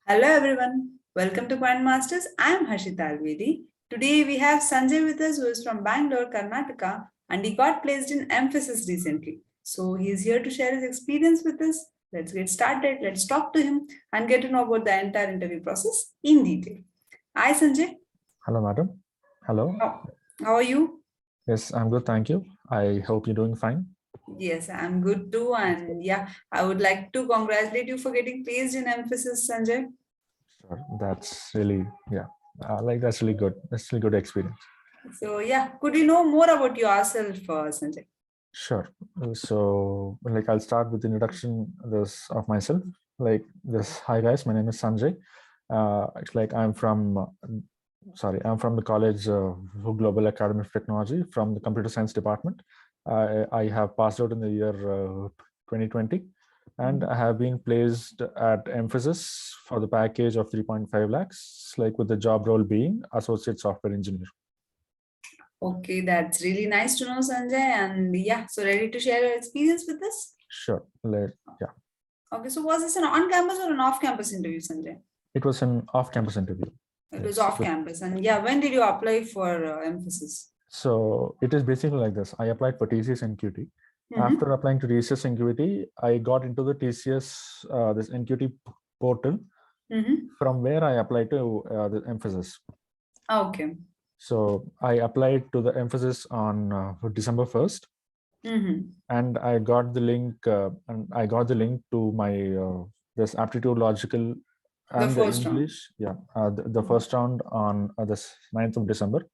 Hello everyone, welcome to Quant Masters. I am Talya. Today we have Sanjay with us who is from Bangalore, Karnataka and he got placed in Mphasis recently. So he is here to share his experience with us. Let's get started. Let's talk to him and get to know about the entire interview process in detail. Hi Sanjay. Hello, madam. Hello. How are you? Yes, I'm good. Thank you. I hope you're doing fine. Yes, I'm good too. And yeah, I would like to congratulate you for getting placed in Mphasis, Sanjay. Sure. That's really, that's really good. That's really good experience. So yeah, could you know more about yourself, Sanjay? Sure. So, I'll start with the introduction of myself. Hi guys, my name is Sanjay. I'm from the college Global Academy of Technology from the Computer Science Department. I have passed out in the year 2020, and I have been placed at Mphasis for the package of 3.5 lakhs, with the job role being Associate Software Engineer. Okay, that's really nice to know, Sanjay. And yeah, so ready to share your experience with us? Sure. Yeah. Okay, so was this an on-campus or an off-campus interview, Sanjay? It was an off-campus interview. It was off-campus. And yeah, when did you apply for Mphasis? So it is basically like this. I applied for TCS NQT. After applying to TCS NQT, I got into the TCS this NQT portal, from where I applied to the Mphasis. Okay. So I applied to the Mphasis on December 1st, and I got the link. To my this aptitude logical and the English. Round. The first round on this 9th of December.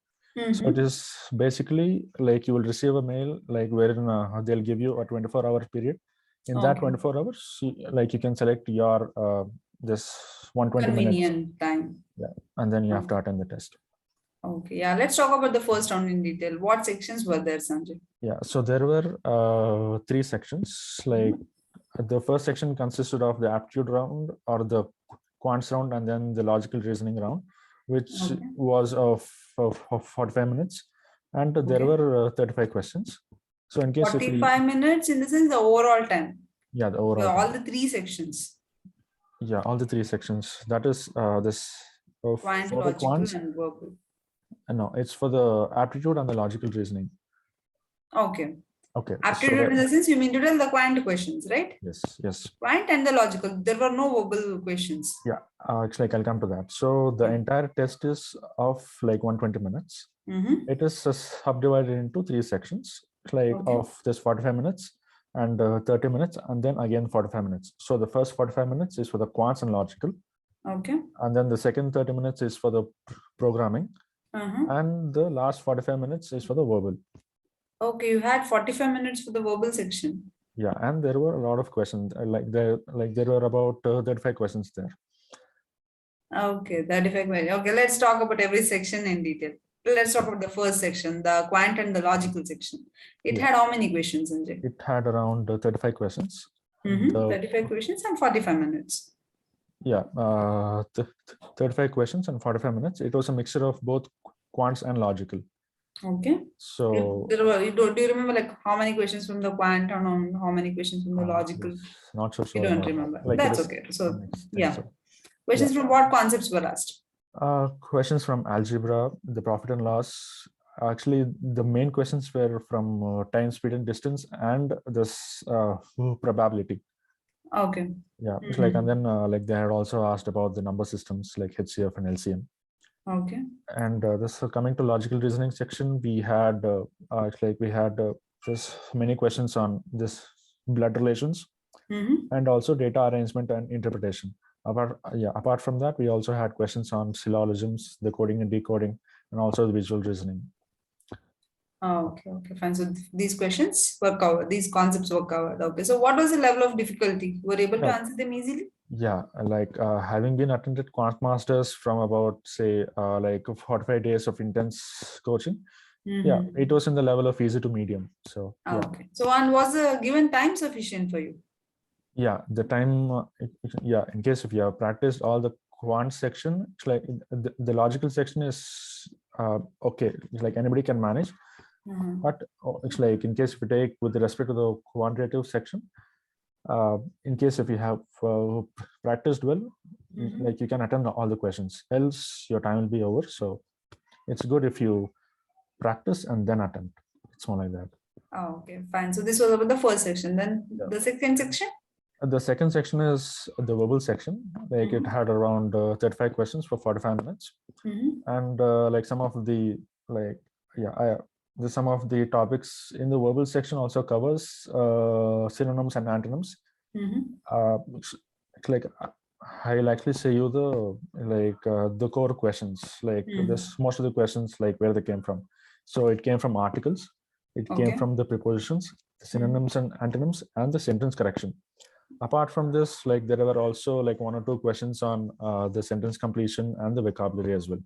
So it is basically like you will receive a mail wherein they'll give you a 24-hour period. In that 24 hours, you can select your this 120 convenient time. Yeah, and then you have to attend the test. Okay, yeah. Let's talk about the first round in detail. What sections were there, Sanjay? Yeah, so there were 3 sections. The first section consisted of the aptitude round or the quants round, and then the logical reasoning round, which was of 45 minutes, and there were 35 questions. So in case 45 minutes in the sense the overall time. Yeah, the overall. All the 3 sections. Yeah, all the 3 sections. That is this Quant, for the quants, and verbal. No, it's for the aptitude and the logical reasoning. Okay. Okay. Aptitude in the sense you mean to tell the quant questions, right? Yes. Quant and the logical. There were no verbal questions. Yeah, it's I'll come to that. So the entire test is of 120 minutes. It is subdivided into 3 sections, of this 45 minutes and 30 minutes, and then again 45 minutes. So the first 45 minutes is for the quants and logical. Okay. And then the second 30 minutes is for the programming. And the last 45 minutes is for the verbal. Okay, you had 45 minutes for the verbal section. Yeah, and there were a lot of questions. There were about 35 questions there. Okay, 35 questions. Okay, let's talk about every section in detail. Let's talk about the first section, the quant and the logical section. It had how many questions, Sanjay? It had around 35 questions. 35 questions and 45 minutes. Yeah, 35 questions and 45 minutes. It was a mixture of both quants and logical. Okay. So do you remember how many questions from the quant and how many questions from the logical? Not so sure. You don't remember. That's okay. So yeah. Questions from what concepts were asked? Questions from algebra, the profit and loss. Actually, the main questions were from time, speed, and distance, and this probability. Okay. Yeah, and then they had also asked about the number systems like HCF and LCM. Okay. And this coming to logical reasoning section, we had just many questions on this blood relations, and also data arrangement and interpretation. Apart from that, we also had questions on syllogisms, the coding and decoding, and also the visual reasoning. Okay, fine. So these questions were covered, these concepts were covered. Okay, so what was the level of difficulty? Were you able to answer them easily? Yeah, having been attended Quant Masters from about, say, 45 days of intense coaching, yeah, it was in the level of easy to medium. So, okay. So, and was the given time sufficient for you? Yeah, the time, in case if you have practiced all the quant section, it's the logical section is okay, it's anybody can manage. But it's in case if you take with respect to the quantitative section, in case if you have practiced well, like you can attend all the questions, else your time will be over. So it's good if you practice and then attempt. It's more like that. Oh, okay, fine. So this was about the first section. Then the second section? The second section is the verbal section. Like it had around 35 questions for 45 minutes. And like some of the some of the topics in the verbal section also covers synonyms and antonyms. It's like I'll actually say you the core questions. Like this, most of the questions, like where they came from. So it came from articles, it came from the prepositions, the synonyms and antonyms, and the sentence correction. Apart from this, like there were also like 1 or 2 questions on the sentence completion and the vocabulary as well.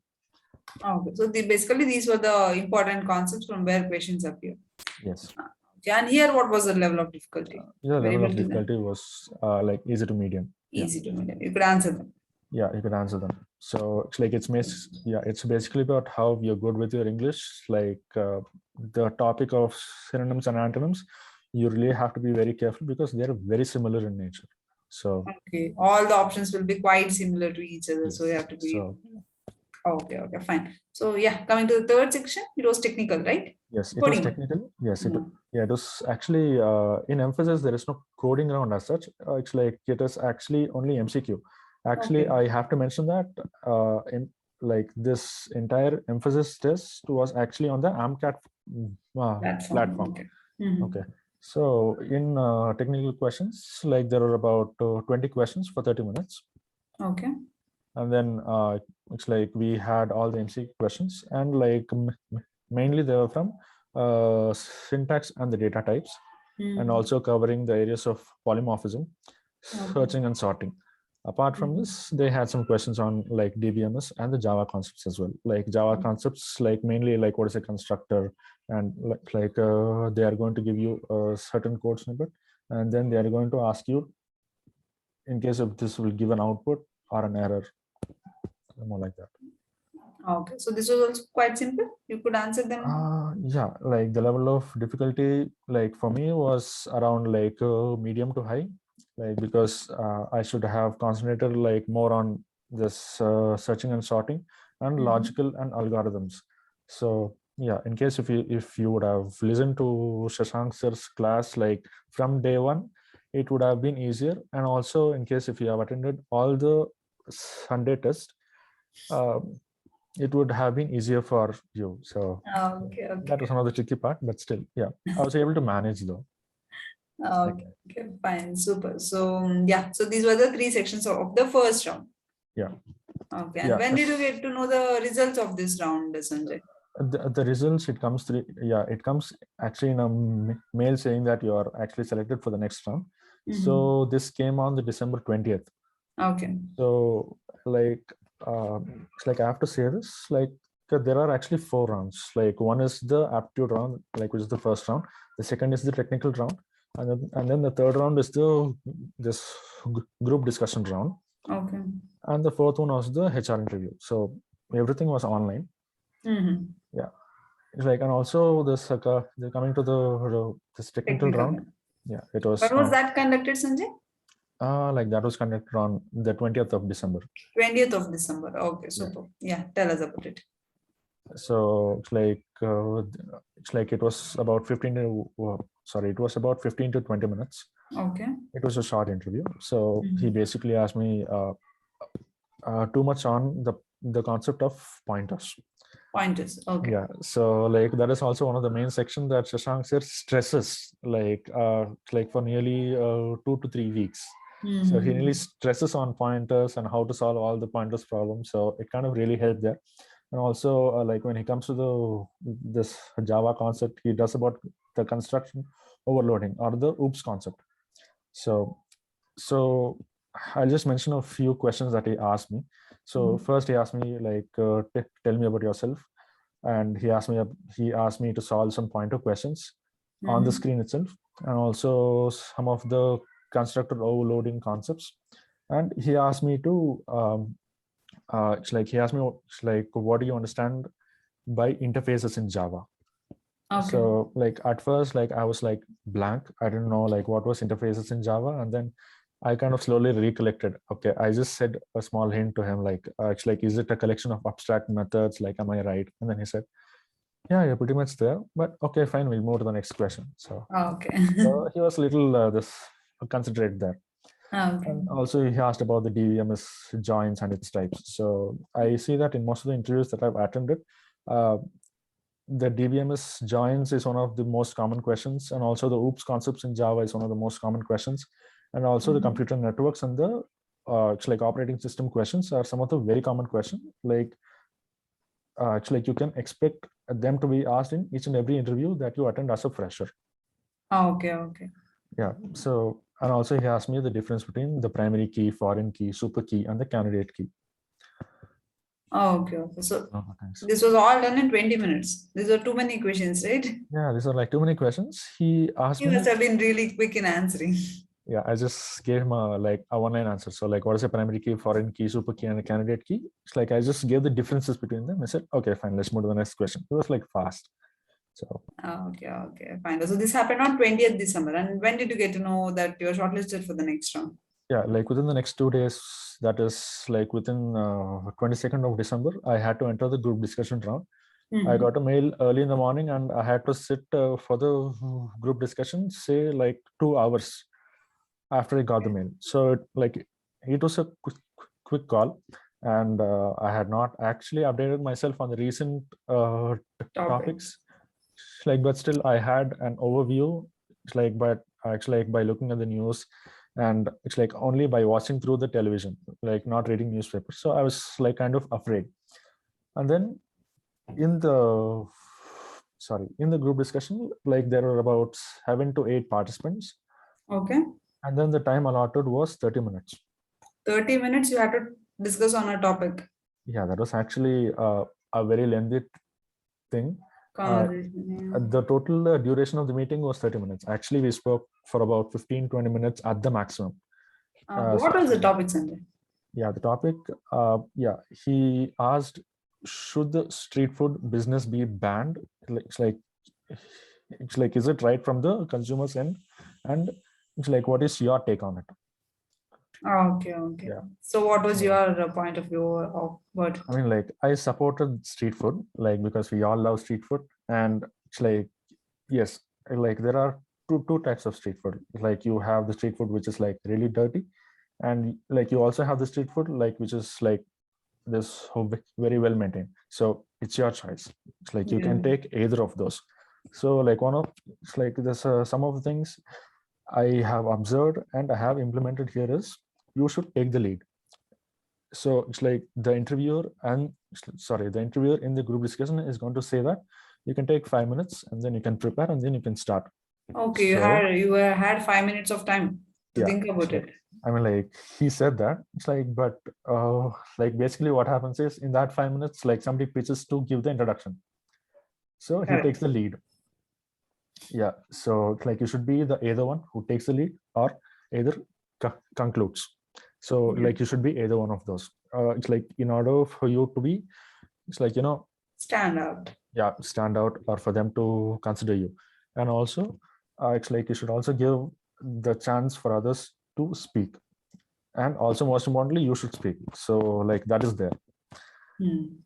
Okay, so basically these were the important concepts from where questions appear. Yes. Okay, and here what was the level of difficulty? The level of difficulty was like easy to medium. Easy to medium. You could answer them. Yeah, you could answer them. So it's like it's basically about how you're good with your English. Like the topic of synonyms and antonyms, you really have to be very careful because they're very similar in nature. So okay, all the options will be quite similar to each other. Yes. So you have to be okay, fine. So yeah, coming to the third section, it was technical, right? Yes, it was technical. Yes, it was actually in Mphasis there is no coding round as such. It's like it is actually only MCQ. Actually, I have to mention that in like this entire Mphasis test was actually on the AMCAT platform. Okay. So in technical questions, like there are about 20 questions for 30 minutes. Okay. And then it's like we had all the MCQ questions, and like mainly they were from syntax and the data types, and also covering the areas of polymorphism, searching and sorting. Apart from this, they had some questions on like DBMS and the Java concepts as well. Like Java concepts, like mainly like what is a constructor, and like they are going to give you a certain code snippet, and then they are going to ask you in case of this will give an output or an error, more like that. Okay, so this was also quite simple. You could answer them. Yeah, like the level of difficulty, like for me, was around like medium to high, like because I should have concentrated like more on this searching and sorting and logical and algorithms. So yeah, in case if you would have listened to Shashank sir's class like from day one, it would have been easier. And also in case if you have attended all the Sunday test, it would have been easier for you. So that was another tricky part, but still, yeah, I was able to manage though. Okay, fine, super. So yeah, so these were the 3 sections of the first round. Yeah. Okay, and when did you get to know the results of this round, Sanjay? The results, it comes through, it comes actually in a mail saying that you are actually selected for the next round. So this came on the December 20th. Okay. So like it's like I have to say this, like there are actually 4 rounds. Like one is the aptitude round, like which is the first round. The second is the technical round, and then the third round is this group discussion round. Okay. And the fourth one was the HR interview. So everything was online. Yeah, it's like, and also this coming to this technical round. Yeah, it was. When was that conducted, Sanjay? Like that was conducted on the 20th of December. 20th of December. Okay, super. Yeah, tell us about it. So it's like it was about 15 to 20 minutes. Okay. It was a short interview. So he basically asked me too much on the concept of pointers. Pointers. Okay. Yeah. So like that is also one of the main sections that Shashank sir stresses like for nearly 2 to 3 weeks. So he really stresses on pointers and how to solve all the pointers problems. So it kind of really helped there. And also like when he comes to this Java concept, he does about the construction overloading or the OOPS concept. So I'll just mention a few questions that he asked me. So first he asked me like, tell me about yourself. And he asked me to solve some pointer questions on the screen itself, and also some of the constructor overloading concepts. And he asked me to what do you understand by interfaces in Java? Okay. So like at first, like I was like blank. I didn't know like what was interfaces in Java. And then I kind of slowly recollected. Okay, I just said a small hint to him, like, it's like, is it a collection of abstract methods? Like, am I right? And then he said, yeah, you're pretty much there. But okay, fine, we'll move to the next question. So, Okay. so he was a little this considerate there. Okay. And also he asked about the DVMS joins and its types. So I see that in most of the interviews that I've attended, the DVMS joins is one of the most common questions, and also the OOPS concepts in Java is one of the most common questions, and also the computer networks and the it's like operating system questions are some of the very common questions. Like it's like you can expect them to be asked in each and every interview that you attend as a fresher. Okay. Okay. Yeah. So, and also he asked me the difference between the primary key, foreign key, super key, and the candidate key. Okay. Okay. So Oh, thanks. this was all done in 20 minutes. These are too many questions, right? Yeah, these are like too many questions. He asked You me. must have been really quick in answering. Yeah, I just gave him a one-line answer. So like, what is a primary key, foreign key, super key, and a candidate key? It's like I just gave the differences between them. I said, okay, fine, let's move to the next question. It was like fast. So Okay. Okay. Fine. So this happened on 20th December. And when did you get to know that you're shortlisted for the next round? yeah, like within the next 2 days, that is like within 22nd of December, I had to enter the group discussion round. I got a mail early in the morning, and I had to sit for the group discussion, say like 2 hours after I got the mail. So like it was a quick call, and I had not actually updated myself on the recent topics. Like, but still, I had an overview. It's like, but actually, like by looking at the news, and it's like only by watching through the television, like not reading newspapers. So I was like kind of afraid. And then in the group discussion, like there were about 7 to 8 participants. Okay. And then the time allotted was 30 minutes. 30 minutes you had to discuss on a topic. Yeah, that was actually a very lengthy thing. The total duration of the meeting was 30 minutes. Actually, we spoke for about 15-20 minutes at the maximum. What was the topic, Sanjay? Yeah, the topic, he asked, should the street food business be banned? It's like, is it right from the consumer's end? And it's like, what is your take on it? Okay. Yeah. So what was your point of view of what? I mean, like, I supported street food, like, because we all love street food. And it's like, yes, like there are two types of street food. Like you have the street food, which is like really dirty. And like you also have the street food, like, which is like this very well maintained. So it's your choice. It's like you can take either of those. So like it's like there's some of the things I have observed and I have implemented here is you should take the lead. So it's like the interviewer in the group discussion is going to say that you can take 5 minutes and then you can prepare and then you can start. Okay, you had 5 minutes of time to think about it. I mean, like he said that it's like, but like basically what happens is in that 5 minutes, like somebody pitches to give the introduction. So he takes the lead. Yeah. So like you should be the either one who takes the lead or either concludes. So like you should be either one of those. It's like in order for you to be, it's like, stand out. Yeah, stand out, or for them to consider you. And also it's like you should also give the chance for others to speak. And also most importantly, you should speak. So like that is there.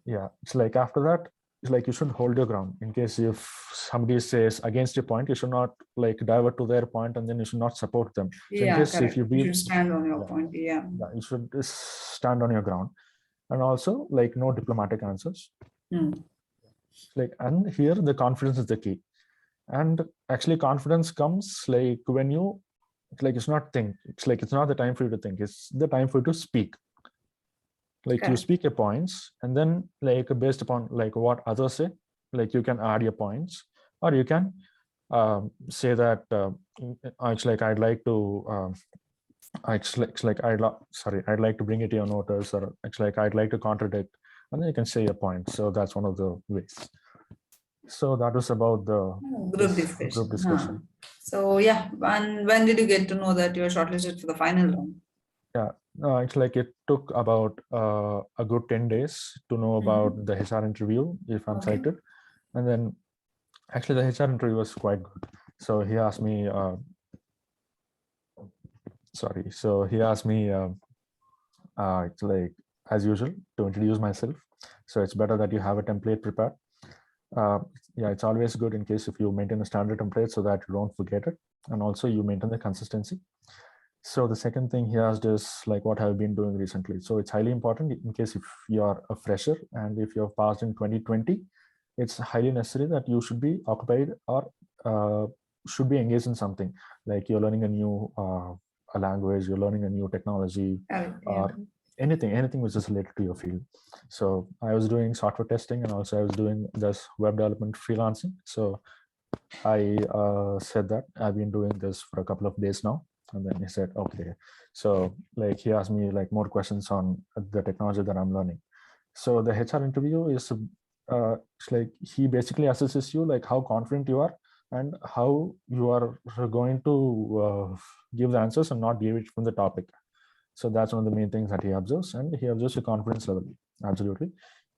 Yeah, it's like after that, it's like you should hold your ground. In case if somebody says against your point, you should not like divert to their point and then you should not support them. So in case if you should stand on your point. Yeah, you should stand on your ground. And also like no diplomatic answers. Like, and here the confidence is the key. And actually confidence comes like when you like it's not think, it's like it's not the time for you to think, it's the time for you to speak. Like you speak your points and then like based upon like what others say, like you can add your points, or you can say that it's like I'd like to I'd like to bring it to your notice, or it's like I'd like to contradict, and then you can say your point. So that's one of the ways. So that was about the group discussion. So yeah, and when did you get to know that you were shortlisted for the final round? Yeah, it's like it took about a good 10 days to know about the HR interview, if I'm selected. And then actually the HR interview was quite good. So he asked me, sorry. So he asked me, it's like as usual, to introduce myself. So it's better that you have a template prepared. Yeah, it's always good in case if you maintain a standard template so that you don't forget it, and also you maintain the consistency. So the second thing he asked is like, what have you been doing recently? So it's highly important in case if you are a fresher and if you have passed in 2020, it's highly necessary that you should be occupied or should be engaged in something, like you're learning a new a language, you're learning a new technology, or anything which is related to your field. So I was doing software testing and also I was doing this web development freelancing. So I said that I've been doing this for a couple of days now. And then he said, okay. So like he asked me like more questions on the technology that I'm learning. So the HR interview is it's like he basically assesses you like how confident you are and how you are going to give the answers and not deviate from the topic. So that's one of the main things that he observes, and he observes your confidence level. Absolutely.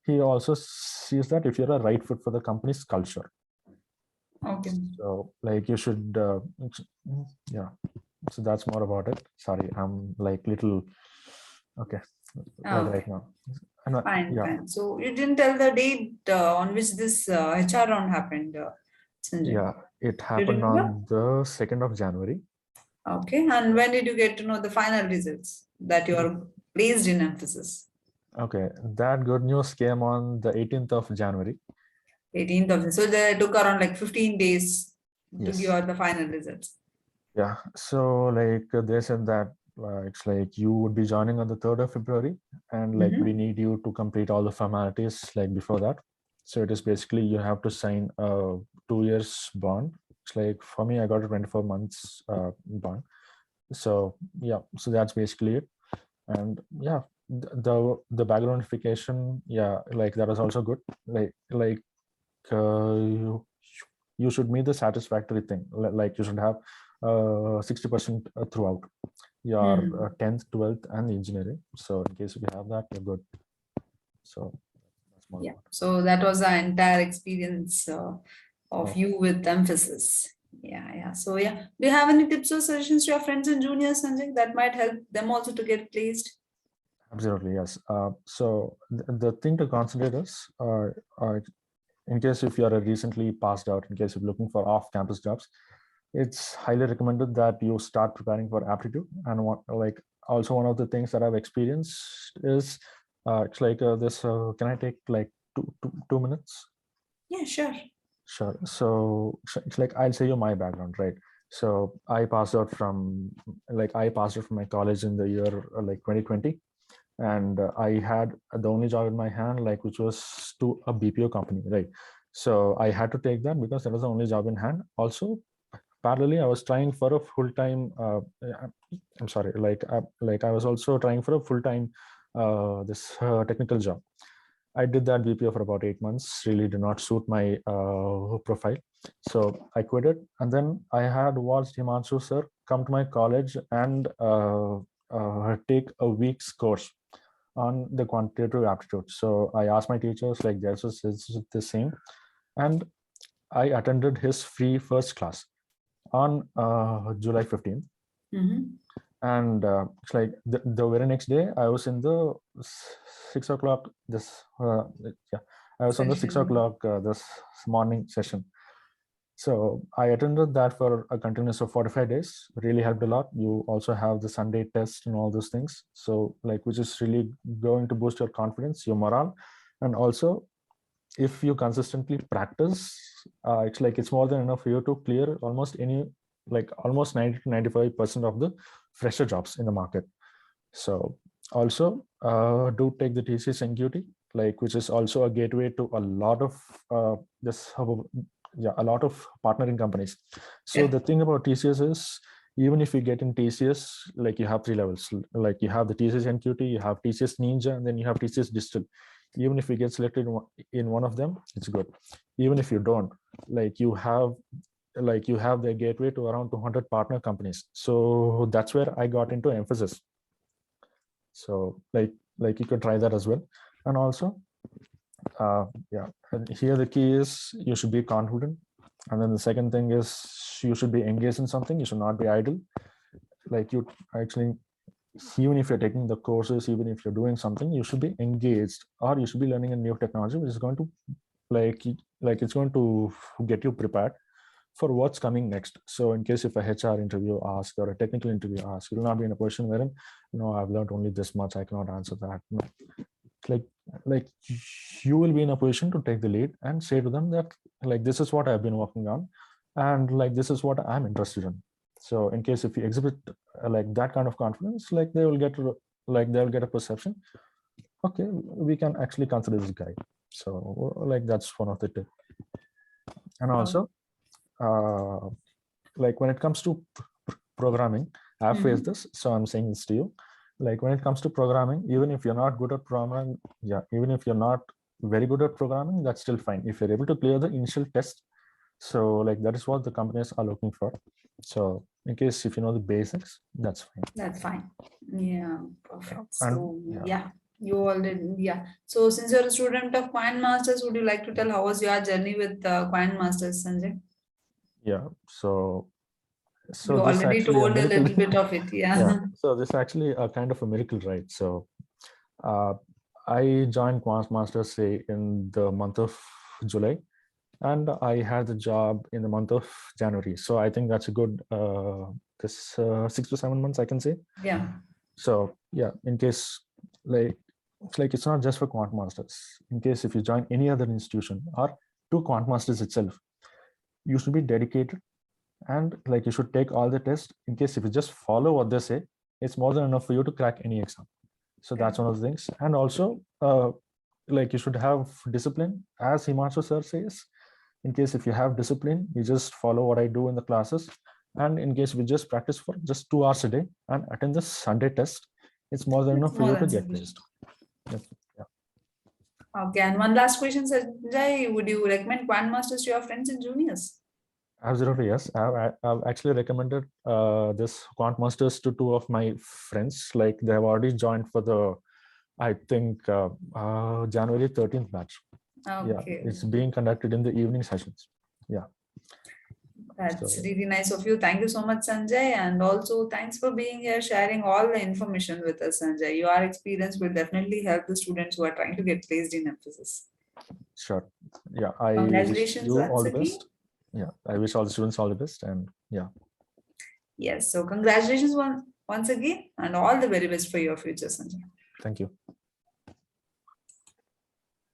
He also sees that if you're a right fit for the company's culture. Okay. So like you should, yeah. So that's more about it. Sorry, I'm like little, okay, right now. Fine, fine. So you didn't tell the date on which this HR round happened, Sanjay? Yeah, it happened on the 2nd of January. Okay, and when did you get to know the final results that you are placed in Mphasis? Okay, that good news came on the 18th of January. 18th of, so they took around like 15 days to Yes. give out the final results. Yeah, so like they said that it's like you would be joining on the 3rd of February, and like we need you to complete all the formalities like before that. So it is basically you have to sign a 2 years bond. It's like for me, I got a 24 months bond. So yeah, so that's basically it. And yeah, the background verification, yeah, like that was also good. Like you should meet the satisfactory thing. Like you should have 60% throughout your 10th, 12th, and engineering. So in case if you have that, you're good. So that's more. Yeah. So that was the entire experience of you with Mphasis. Yeah. So yeah, do you have any tips or suggestions to your friends and juniors, Sanjay, that might help them also to get placed? Absolutely, yes. So the thing to consider is, in case if you are recently passed out, in case you're looking for off-campus jobs, it's highly recommended that you start preparing for aptitude. And like also one of the things that I've experienced is it's like this. Can I take like two minutes? Yeah, sure. Sure. So it's like I'll say you my background, right? So I passed out from my college in the year like 2020, and I had the only job in my hand, like which was to a BPO company, right? So I had to take that because that was the only job in hand. Also, parallelly, I was trying for a full-time. I'm sorry, like I was also trying for a full-time this technical job. I did that BPO for about 8 months. Really did not suit my profile, so I quit it. And then I had watched Himanshu sir come to my college and take a week's course on the quantitative aptitude. So I asked my teachers, like theirs is the same, and I attended his free first class on July 15th. And it's like the very next day, I was in the 6 o'clock. I was on the 6 o'clock this morning session. So I attended that for a continuous of 45 days. Really helped a lot. You also have the Sunday test and all those things. So like, which is really going to boost your confidence, your morale. And also, if you consistently practice, it's like it's more than enough for you to clear almost 90 to 95% of the fresher jobs in the market. So also do take the TCS NQT, like which is also a gateway to a lot of a lot of partnering companies. So the thing about TCS is, even if you get in TCS, like you have 3 levels, like you have the TCS NQT, you have TCS Ninja, and then you have TCS Digital. Even if you get selected in one of them, it's good. Even if you don't, like you have the gateway to around 200 partner companies. So that's where I got into Mphasis. So like you could try that as well. And also and here the key is you should be confident. And then the second thing is you should be engaged in something. You should not be idle. like you actually, even if you're taking the courses, even if you're doing something, you should be engaged, or you should be learning a new technology which is going to like it's going to get you prepared for what's coming next. So in case if a HR interview asks or a technical interview asks, you'll not be in a position wherein, I've learned only this much, I cannot answer that. No. Like you will be in a position to take the lead and say to them that like this is what I've been working on, and like this is what I'm interested in. So in case if you exhibit like that kind of confidence, like they'll get a perception, okay, we can actually consider this guy. So like that's one of the tips. And also like when it comes to programming, I've faced this, so I'm saying this to you. Like when it comes to programming, even if you're not good at programming, even if you're not very good at programming, that's still fine if you're able to clear the initial test. So like that is what the companies are looking for. So in case if you know the basics, that's fine. That's fine. Yeah, perfect. So you already, So since you're a student of Quant Masters, would you like to tell how was your journey with Quant Masters, Sanjay? Yeah, so you already told a little bit of it. So this is actually a kind of a miracle, right? So I joined Quant Masters say in the month of July, and I had the job in the month of January. So I think that's a good 6 to 7 months, I can say. Yeah. So in case it's not just for Quant Masters. In case if you join any other institution or to Quant Masters itself, you should be dedicated, and like you should take all the tests. In case if you just follow what they say, it's more than enough for you to crack any exam. So that's one of the things. And also like you should have discipline, as Himanshu sir says. In case if you have discipline, you just follow what I do in the classes, and in case we just practice for just 2 hours a day and attend the Sunday test, it's more than enough for you to get placed. Okay, and one last question, Sanjay, would you recommend Quant Masters to your friends and juniors? Absolutely, yes. I've actually recommended this Quant Masters to 2 of my friends. Like they have already joined for the, I think, January 13th batch. Okay. It's being conducted in the evening sessions. That's really nice of you. Thank you so much, Sanjay. And also thanks for being here, sharing all the information with us, Sanjay. Your experience will definitely help the students who are trying to get placed in Mphasis. Sure. I wish you all the best. I wish all the students all the best. And Yes. So congratulations once again, and all the very best for your future, Sanjay. Thank you.